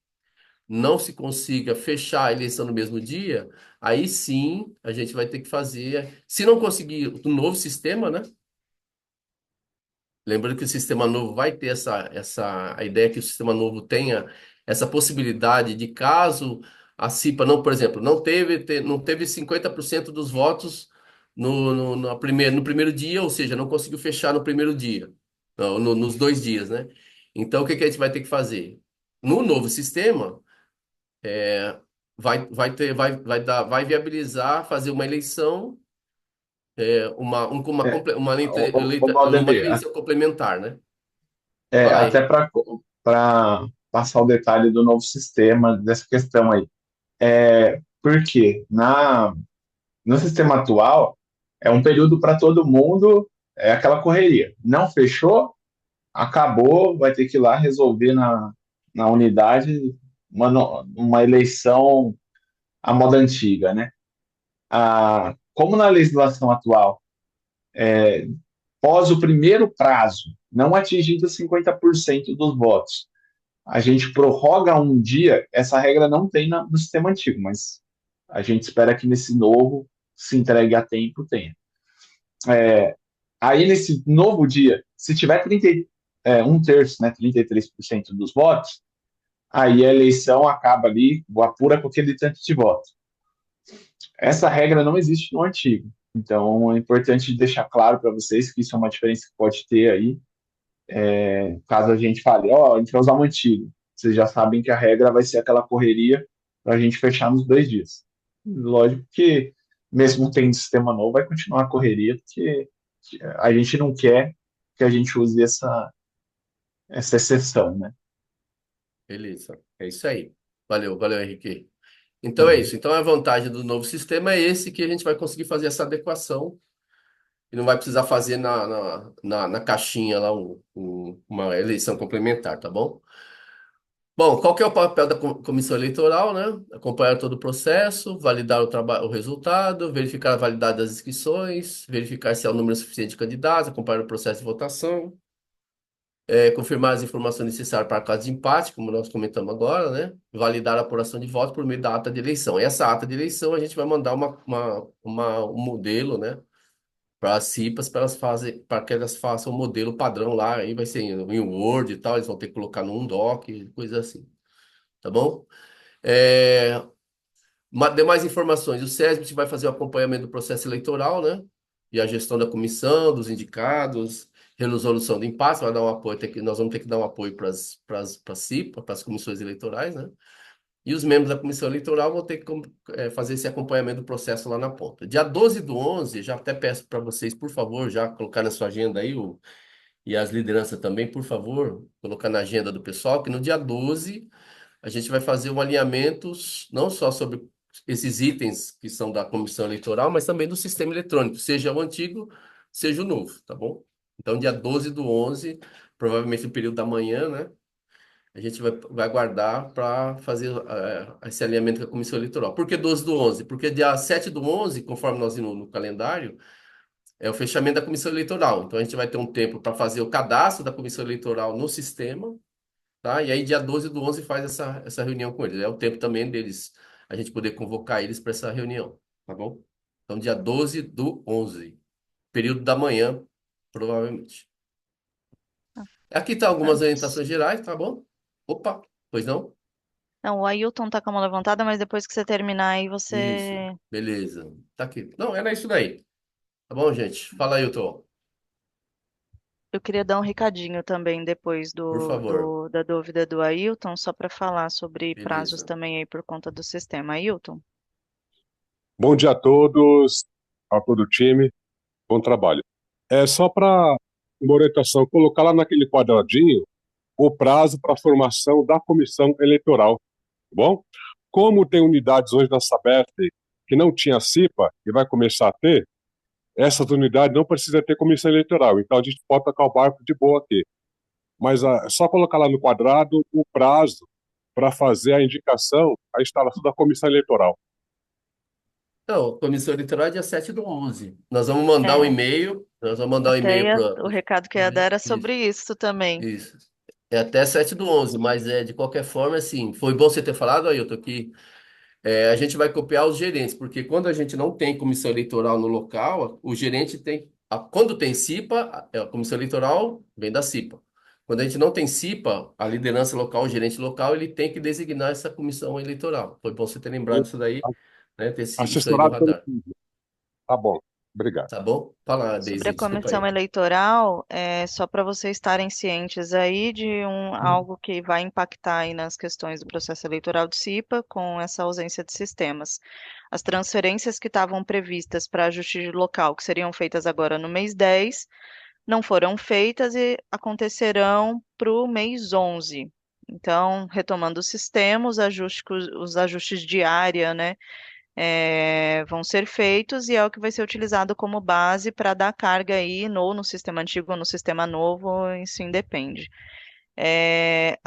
não se consiga fechar a eleição no mesmo dia, aí sim a gente vai ter que fazer. Se não conseguir um novo sistema, né? Lembrando que o sistema novo vai ter a ideia é que o sistema novo tenha essa possibilidade de caso a CIPA não, por exemplo, não teve 50% dos votos no primeiro dia, ou seja, não conseguiu fechar no primeiro dia, não, nos 2 dias, né? Então, o que que a gente vai ter que fazer? No novo sistema, vai viabilizar fazer uma eleição, É, uma Valdemir, eleição complementar, né? Fala até aí. para passar o detalhe do novo sistema, dessa questão aí. Por quê? No sistema atual, é um período para todo mundo, é aquela correria. Não fechou, acabou, vai ter que ir lá resolver na unidade uma eleição à moda antiga, né? Como na legislação atual, pós o primeiro prazo, não atingido 50% dos votos, a gente prorroga um dia, essa regra não tem no sistema antigo, mas a gente espera que nesse novo se entregue a tempo, tenha. Aí, nesse novo dia, se tiver 1/3, né, 33% dos votos, aí a eleição acaba ali, apura com aquele tanto de voto. Essa regra não existe no antigo. Então, é importante deixar claro para vocês que isso é uma diferença que pode ter aí, caso a gente fale, a gente vai usar um antigo. Vocês já sabem que a regra vai ser aquela correria para a gente fechar nos 2 dias. Lógico que, mesmo tendo sistema novo, vai continuar a correria, porque a gente não quer que a gente use essa exceção, né? Beleza, é isso aí. Valeu, valeu, Henrique. Então é Uhum. isso. Então a vantagem do novo sistema é esse que a gente vai conseguir fazer essa adequação e não vai precisar fazer na caixinha lá uma eleição complementar, tá bom? Bom, qual que é o papel da comissão eleitoral, né? Acompanhar todo o processo, validar o resultado, verificar a validade das inscrições, verificar se há um número suficiente de candidatos, acompanhar o processo de votação, confirmar as informações necessárias para caso de empate, como nós comentamos agora, né? Validar a apuração de votos por meio da ata de eleição. Essa ata de eleição a gente vai mandar um modelo, né? Para as CIPAs, para que elas façam o modelo padrão lá, aí vai ser em Word e tal, eles vão ter que colocar num doc, coisa assim, tá bom? É, Demais informações, o SESB vai fazer o acompanhamento do processo eleitoral, né? E a gestão da comissão, dos indicados, resolução de impasse, vai dar um apoio, nós vamos ter que dar um apoio para as CIPA, para as comissões eleitorais, né? E os membros da comissão eleitoral vão ter que fazer esse acompanhamento do processo lá na ponta. Dia 12/11, já até peço para vocês, por favor, já colocar na sua agenda aí, e as lideranças também, por favor, colocar na agenda do pessoal, que no dia 12 a gente vai fazer um alinhamento não só sobre esses itens que são da comissão eleitoral, mas também do sistema eletrônico, seja o antigo, seja o novo, tá bom? Então, dia 12/11, provavelmente no período da manhã, né? A gente vai aguardar para fazer esse alinhamento com a comissão eleitoral. Por que 12/11? Porque dia 7/11, conforme nós vimos no calendário, é o fechamento da comissão eleitoral. Então, a gente vai ter um tempo para fazer o cadastro da comissão eleitoral no sistema, tá? E aí, dia 12/11, faz essa reunião com eles. É o tempo também deles, a gente poder convocar eles para essa reunião, tá bom? Então, dia 12/11, período da manhã, provavelmente. Aqui tá algumas Antes. orientações gerais, tá bom? Opa, pois não? Não, o Ailton tá com a mão levantada, mas depois que você terminar aí, Isso, você. beleza. Tá aqui. Não, era isso daí. Tá bom, gente? Fala aí, Tom. Eu queria dar um recadinho também depois Por favor. da dúvida do Ailton, só para falar sobre prazos Beleza. também aí por conta do sistema. Ailton, Bom dia a todos, a todo o time, bom trabalho. É só para uma orientação, colocar lá naquele quadradinho o prazo para a formação da comissão eleitoral, tá bom? Como tem unidades hoje na Sabesp que não tinha CIPA e vai começar a ter, essas unidades não precisam ter comissão eleitoral, então a gente pode tocar o barco de boa aqui. Mas é só colocar lá no quadrado o prazo para fazer a indicação, a instalação da comissão eleitoral. Então, comissão eleitoral é dia 7/11. Nós vamos mandar um é, e-mail, o recado que eu ia dar era Isso, sobre isso também. isso. É até 7/11, mas de qualquer forma, assim, foi bom você ter falado, Ailton, que a gente vai copiar os gerentes, porque quando a gente não tem comissão eleitoral no local, o gerente tem. Quando tem CIPA, a comissão eleitoral vem da CIPA. Quando a gente não tem CIPA, a liderança local, o gerente local, ele tem que designar essa comissão eleitoral. Foi bom você ter lembrado disso daí, né? Ter isso aí no Assessorado pelo radar. CID. Tá bom, obrigado. Tá bom? Fala, Sobre a Daisy, desculpa comissão aí. eleitoral, é só para vocês estarem cientes aí de algo que vai impactar aí nas questões do processo eleitoral de CIPA com essa ausência de sistemas. As transferências que estavam previstas para ajuste de local, que seriam feitas agora no mês 10, não foram feitas e acontecerão para o mês 11. Então, retomando o sistema, os ajustes de área, né, vão ser feitos e é o que vai ser utilizado como base para dar carga aí no sistema antigo ou no sistema novo, isso independe.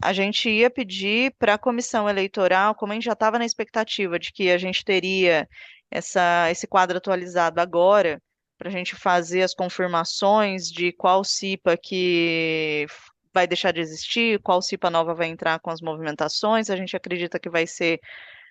A gente ia pedir para a comissão eleitoral, como a gente já estava na expectativa de que a gente teria esse quadro atualizado agora, para a gente fazer as confirmações de qual CIPA que vai deixar de existir, qual CIPA nova vai entrar com as movimentações. A gente acredita que vai ser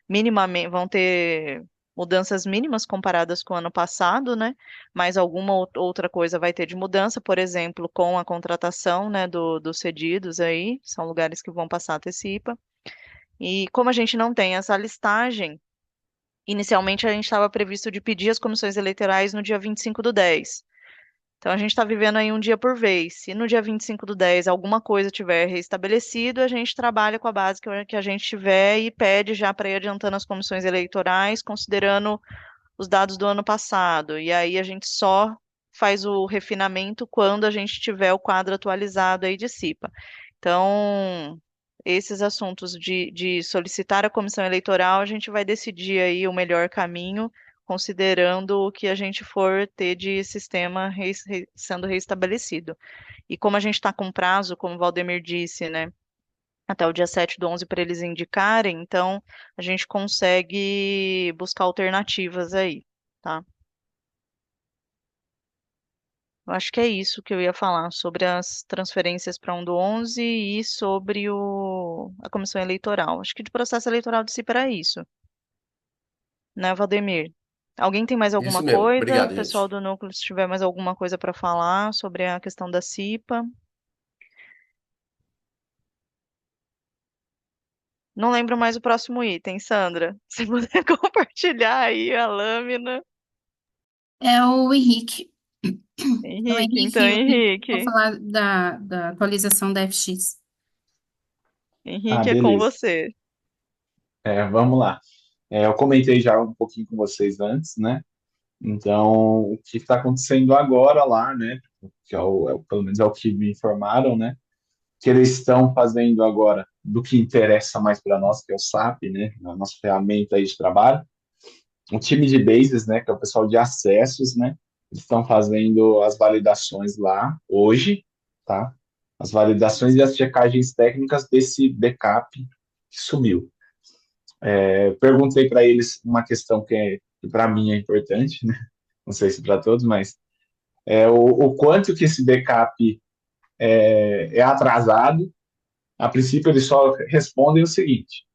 minimamente, vão ter mudanças mínimas comparadas com o ano passado, né? Mas alguma outra coisa vai ter de mudança, por exemplo, com a contratação, né, dos cedidos aí, são lugares que vão passar a ter CIPA. E como a gente não tem essa listagem, inicialmente a gente estava previsto de pedir as comissões eleitorais no dia 25/10. Então a gente está vivendo aí um dia por vez. Se no dia 25/10 alguma coisa tiver restabelecido, a gente trabalha com a base que a gente tiver e pede já para ir adiantando as comissões eleitorais, considerando os dados do ano passado. E aí a gente só faz o refinamento quando a gente tiver o quadro atualizado aí de CIPA. Então, esses assuntos de solicitar a comissão eleitoral, a gente vai decidir aí o melhor caminho considerando o que a gente for ter de sistema sendo reestabelecido. E como a gente está com prazo, como o Valdemir disse, né, até o dia 7/11 para eles indicarem, então a gente consegue buscar alternativas aí, tá? Eu acho que é isso que eu ia falar sobre as transferências para 1/11 e sobre a comissão eleitoral. Acho que de processo eleitoral de si para isso, né, Valdemir? Alguém tem mais alguma Isso mesmo. coisa? Obrigado, Pessoal gente. do núcleo, se tiver mais alguma coisa para falar sobre a questão da CIPA. Não lembro mais o próximo item, Sandra. Se puder compartilhar aí a lâmina. É o Henrique. Então, Henrique, então, Henrique, vou Henrique. falar da atualização da FX. Ah, Henrique, é com beleza. você. Vamos lá. Eu comentei já um pouquinho com vocês antes, né? Então, o que está acontecendo agora lá, né? Que pelo menos é o que me informaram, né? Que eles estão fazendo agora do que interessa mais para nós, que é o SAP, né? A nossa ferramenta aí de trabalho. O time de bases, né? Que é o pessoal de acessos, né? Eles estão fazendo as validações lá hoje, tá? As validações e as checagens técnicas desse backup que sumiu. Perguntei para eles uma questão que para mim é importante, né? Não sei se para todos, mas o quanto que esse backup é atrasado. A princípio, eles só respondem o seguinte: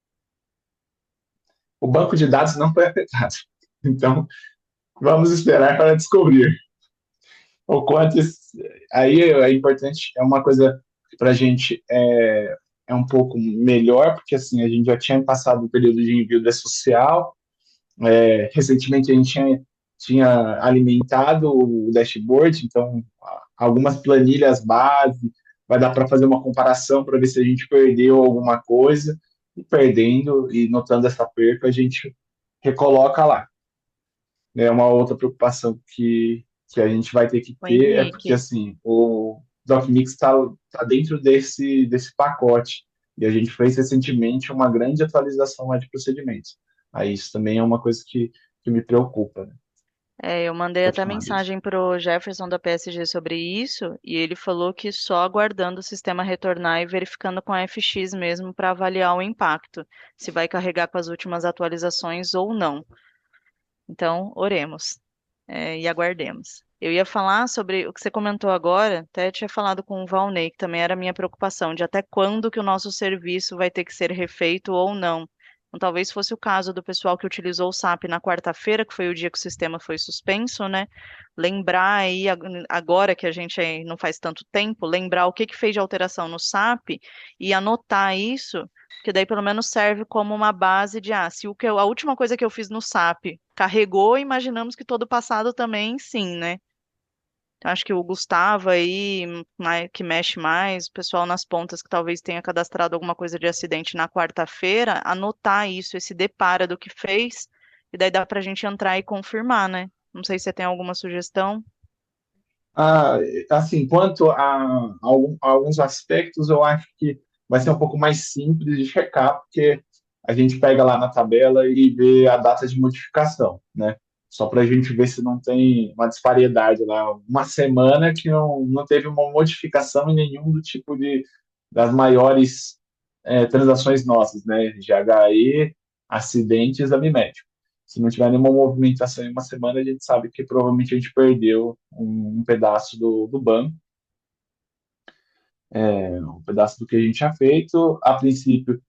o banco de dados não foi afetado. Então, vamos esperar para descobrir o quanto. Aí é importante, é uma coisa que para a gente é um pouco melhor, porque assim, a gente já tinha passado o período de envio da social. Recentemente, a gente tinha alimentado o dashboard, então, algumas planilhas base, vai dar para fazer uma comparação para ver se a gente perdeu alguma coisa, e perdendo e notando essa perca, a gente recoloca lá. Uma outra preocupação que a gente vai ter que O ter é porque, Henrique. assim, o DocMix tá dentro desse pacote, e a gente fez recentemente uma grande atualização lá de procedimentos. Aí isso também é uma coisa que me preocupa, né? Eu mandei Pode até falar, Deus. mensagem pro Jefferson da PSG sobre isso, e ele falou que só aguardando o sistema retornar e verificando com a FX mesmo para avaliar o impacto, se vai carregar com as últimas atualizações ou não. Então, oremos, e aguardemos. Eu ia falar sobre o que você comentou agora, até tinha falado com o Valnei, que também era a minha preocupação, de até quando que o nosso serviço vai ter que ser refeito ou não. Então, talvez fosse o caso do pessoal que utilizou o SAP na quarta-feira, que foi o dia que o sistema foi suspenso, né? Lembrar aí, agora que a gente não faz tanto tempo, lembrar o que que fez de alteração no SAP e anotar isso, que daí pelo menos serve como uma base de, se a última coisa que eu fiz no SAP carregou, imaginamos que todo o passado também sim, né? Então, acho que o Gustavo aí, que mexe mais, o pessoal nas pontas que talvez tenha cadastrado alguma coisa de acidente na quarta-feira, anotar isso, esse depara do que fez, e daí dá pra gente entrar e confirmar, né? Não sei se você tem alguma sugestão. Ah, assim, quanto a alguns aspectos, eu acho que vai ser um pouco mais simples de checar, porque a gente pega lá na tabela e vê a data de modificação, né? Só para a gente ver se não tem uma disparidade lá. Uma semana que não teve uma modificação em nenhum do tipo das maiores transações nossas, né? GHE, acidente, exame médico. Se não tiver nenhuma movimentação em uma semana, a gente sabe que provavelmente a gente perdeu um pedaço do banco, um pedaço do que a gente tinha feito. A princípio,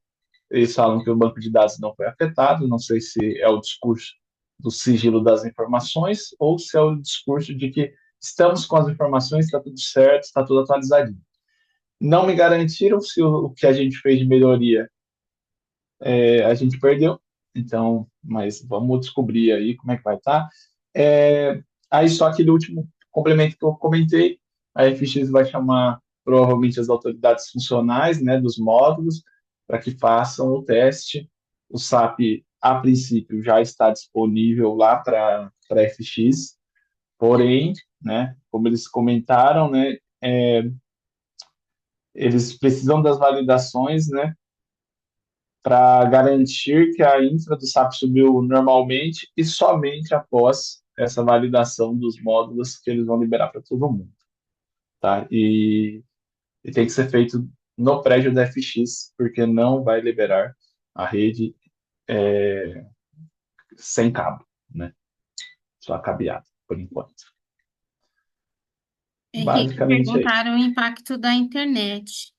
eles falam que o banco de dados não foi afetado, não sei se é o discurso do sigilo das informações ou se é o discurso de que estamos com as informações, está tudo certo, está tudo atualizadinho. Não me garantiram se o que a gente fez de melhoria a gente perdeu, então, mas vamos descobrir aí como é que vai estar. Aí só aquele último complemento que eu comentei, a FX vai chamar provavelmente as autoridades funcionais, né, dos módulos, para que façam o teste. O SAP, a princípio, já está disponível lá para a FX, porém, né, como eles comentaram, né, eles precisam das validações, né, para garantir que a infra do SAP subiu normalmente e somente após essa validação dos módulos que eles vão liberar para todo mundo, tá? E tem que ser feito no prédio da FX, porque não vai liberar a rede sem cabo, né? Só cabeado, por enquanto. Henrique, Basicamente é isso. perguntaram o impacto da internet.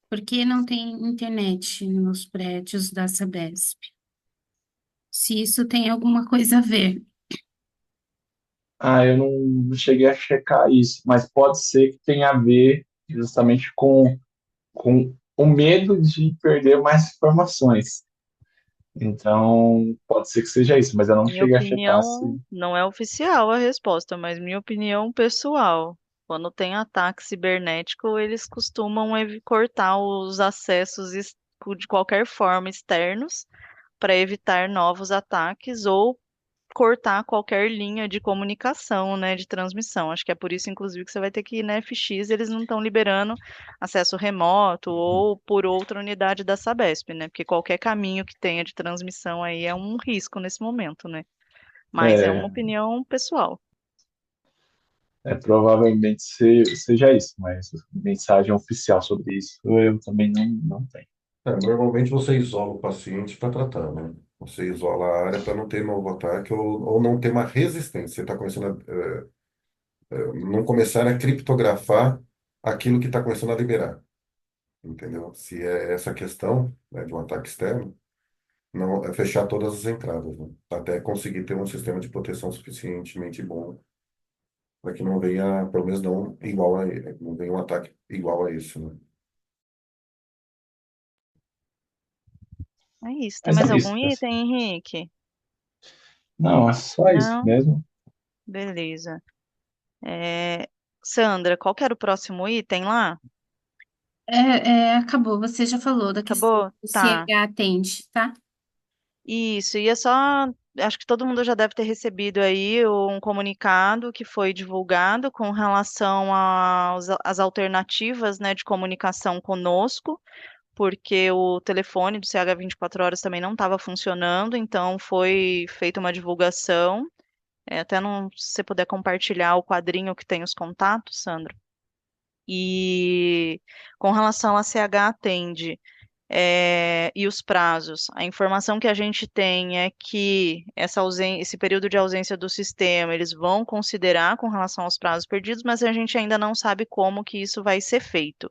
Por que não tem internet nos prédios da Sabesp? Se isso tem alguma coisa a ver. Eu não cheguei a checar isso, mas pode ser que tenha a ver justamente com o medo de perder mais informações. Então, pode ser que seja isso, mas eu não Minha cheguei a checar se. opinião não é oficial a resposta, mas minha opinião pessoal. Quando tem ataque cibernético, eles costumam cortar os acessos de qualquer forma externos para evitar novos ataques ou cortar qualquer linha de comunicação, né, de transmissão. Acho que é por isso, inclusive, que você vai ter que ir na FX, eles não estão liberando acesso remoto ou por outra unidade da Sabesp, né? Porque qualquer caminho que tenha de transmissão aí é um risco nesse momento, né? Mas é uma É, opinião pessoal. provavelmente seja isso, mas mensagem oficial sobre isso eu também não tenho. Normalmente você isola o paciente para tratar, né? Você isola a área para não ter novo ataque ou não ter uma resistência. Você está começando não começar a criptografar aquilo que está começando a liberar, entendeu? Se é essa questão, né, de um ataque externo, não é fechar todas as entradas, né? Até conseguir ter um sistema de proteção suficientemente bom para que não venha, pelo menos não igual a, não venha um ataque igual a isso, né? É isso. Tem Mas é mais isso, algum pessoal. item, Henrique? Não, é só isso Não? mesmo. Beleza. É, Sandra, qual que era o próximo item lá? Acabou. Você já falou da questão Acabou? do Tá. CH atende, tá? Isso, e é só, acho que todo mundo já deve ter recebido aí um comunicado que foi divulgado com relação às alternativas, né, de comunicação conosco, porque o telefone do CH 24 horas também não estava funcionando, então foi feita uma divulgação. Até não, se você puder compartilhar o quadrinho que tem os contatos, Sandra. E com relação a CH Atende e os prazos. A informação que a gente tem é que esse período de ausência do sistema eles vão considerar com relação aos prazos perdidos, mas a gente ainda não sabe como que isso vai ser feito.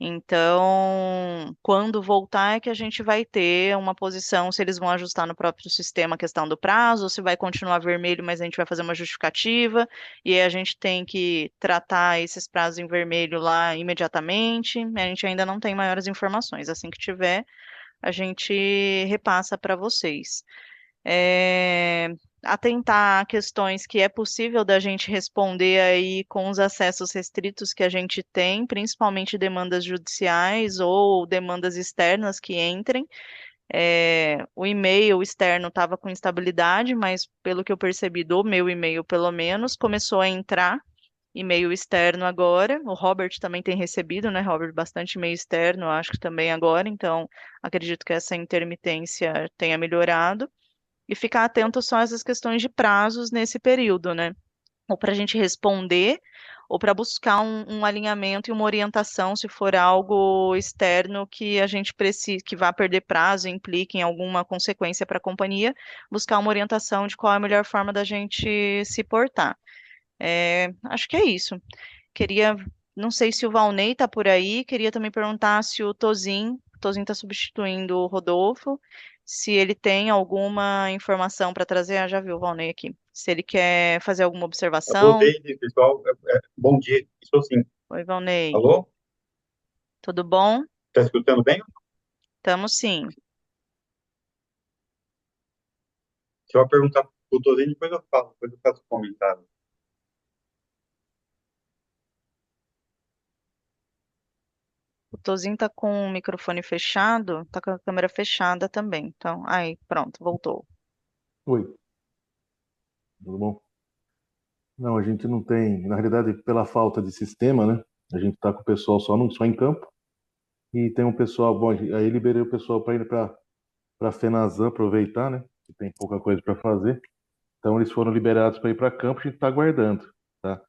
Então, quando voltar é que a gente vai ter uma posição se eles vão ajustar no próprio sistema a questão do prazo, ou se vai continuar vermelho, mas a gente vai fazer uma justificativa, e aí a gente tem que tratar esses prazos em vermelho lá imediatamente. A gente ainda não tem maiores informações. Assim que tiver, a gente repassa para vocês. É, Atentar a questões que é possível da gente responder aí com os acessos restritos que a gente tem, principalmente demandas judiciais ou demandas externas que entrem. O e-mail externo estava com instabilidade, mas pelo que eu percebi do meu e-mail, pelo menos, começou a entrar e-mail externo agora. O Robert também tem recebido, né, Robert, bastante e-mail externo, acho que também agora, então acredito que essa intermitência tenha melhorado. E ficar atento só a essas questões de prazos nesse período, né? Ou para a gente responder, ou para buscar um alinhamento e uma orientação, se for algo externo que a gente precise, que vá perder prazo, implique em alguma consequência para a companhia, buscar uma orientação de qual é a melhor forma da gente se portar. Acho que é isso. Queria, não sei se o Valnei está por aí, queria também perguntar se o Tozin está substituindo o Rodolfo, se ele tem alguma informação para trazer. Ah, já viu o Valnei aqui. Se ele quer fazer alguma Eu observação. voltei, pessoal. Bom dia. Estou sim. Oi, Valnei. Alô? Tudo bom? Está escutando bem? Estamos sim. Se eu perguntar para o Tozinho, depois eu falo, depois eu faço um comentário. O Tozin tá com o microfone fechado, tá com a câmera fechada também. Então, aí, pronto, voltou. Oi, tudo bom? Não, a gente não tem, na realidade, pela falta de sistema, né? A gente tá com o pessoal só em campo e tem um pessoal, bom, aí liberei o pessoal para ir para Fenazan aproveitar, né? Que tem pouca coisa para fazer. Então eles foram liberados para ir para campo, a gente está aguardando, tá?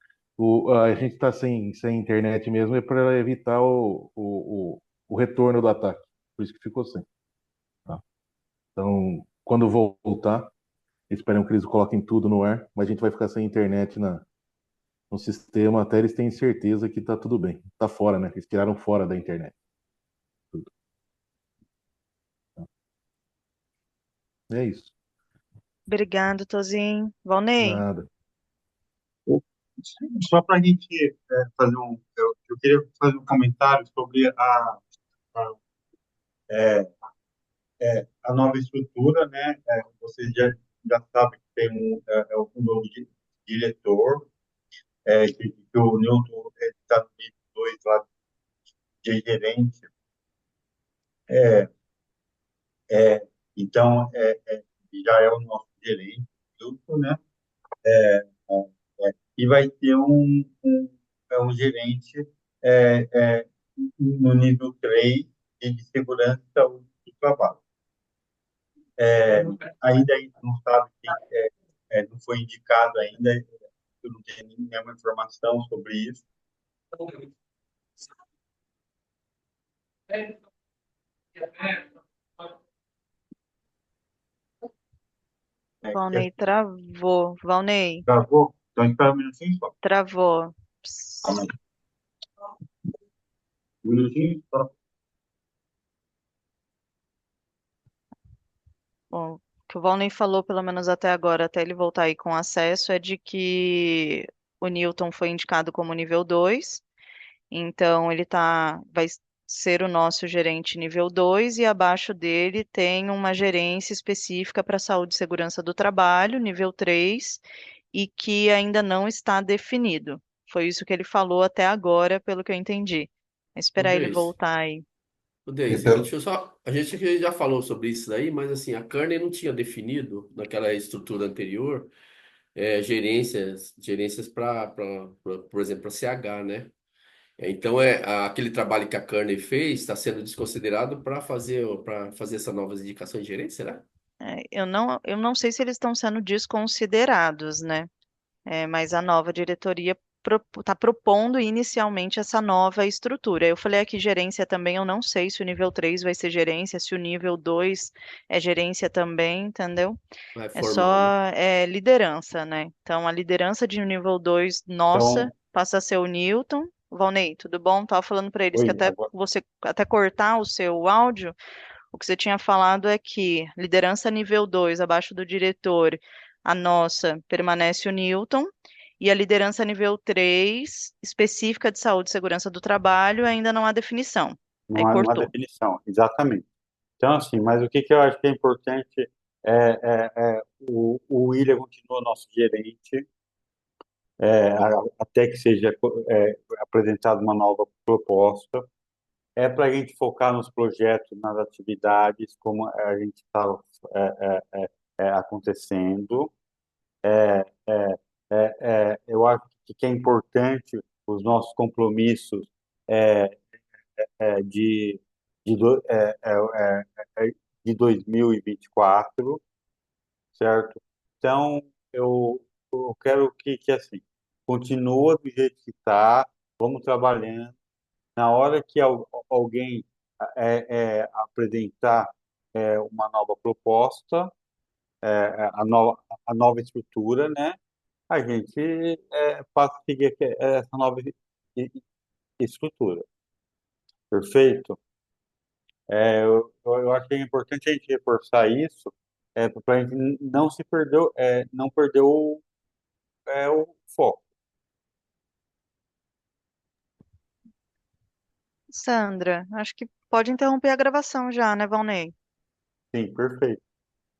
A gente está sem internet mesmo, é para evitar o retorno do ataque. Por isso que ficou sem, tá? Então, quando voltar, esperam que eles coloquem tudo no ar, mas a gente vai ficar sem internet no sistema até eles terem certeza que tá tudo bem. Tá fora, né? Eles tiraram fora da internet. Tudo. É isso. Obrigado, Tozin. Valnei, Nada. Só para a gente fazer eu queria fazer um comentário sobre a, a nova estrutura, né? Você já sabe que tem um novo diretor, que o Newton está no nível 2 lá de gerente. É, é, então, já é o nosso gerente, Newton, né? É, e vai ter um gerente é, é, no nível 3 de segurança e saúde do trabalho. Ainda a gente não sabe quem não foi indicado ainda, eu não tenho nenhuma informação sobre isso. Valnei travou. Valnei, Travou? Então, espera um minutinho só. travou. Calma aí. Um minutinho só. Bom, o que o Valnei falou, pelo menos até agora, até ele voltar aí com acesso, é de que o Newton foi indicado como nível 2. Então, vai ser o nosso gerente nível 2 e abaixo dele tem uma gerência específica para saúde e segurança do trabalho, nível 3, e que ainda não está definido. Foi isso que ele falou até agora, pelo que eu entendi. É O esperar ele Deis, voltar aí. o E Deis, pelo, deixa eu só. A gente aqui já falou sobre isso daí, mas assim, a Kearney não tinha definido naquela estrutura anterior gerências por exemplo, para CH, né? Então aquele trabalho que a Kearney fez está sendo desconsiderado para fazer essa nova indicação de gerente, será? Eu não sei se eles estão sendo desconsiderados, né? Mas a nova diretoria está propondo inicialmente essa nova estrutura. Eu falei aqui gerência também, eu não sei se o nível 3 vai ser gerência, se o nível 2 é gerência também, entendeu? É É formal, né? só liderança, né? Então, a liderança de nível 2 nossa Então, passa a ser o Newton. Valnei, tudo bom? Tava falando para eles que oi, até agora. você até cortar o seu áudio, o que você tinha falado é que liderança nível 2 abaixo do diretor, a nossa permanece o Newton, e a liderança nível 3 específica de saúde e segurança do trabalho, ainda não há definição. Aí Não há cortou. definição, exatamente. Então, assim, mas o que eu acho que é importante o William continua nosso gerente, até que seja apresentada uma nova proposta. É para a gente focar nos projetos, nas atividades, como a gente está acontecendo. Eu acho que é importante os nossos compromissos é, de, de 2024, certo? Então, eu quero que assim, continua do jeito que está, vamos trabalhando. Na hora que alguém apresentar uma nova proposta, a nova estrutura, né? A gente passa a seguir essa nova estrutura. Perfeito? Eu acho que é importante a gente reforçar isso, para a gente não se perder, não perder o foco. Sandra, acho que pode interromper a gravação já, né, Valnei? Sim, perfeito.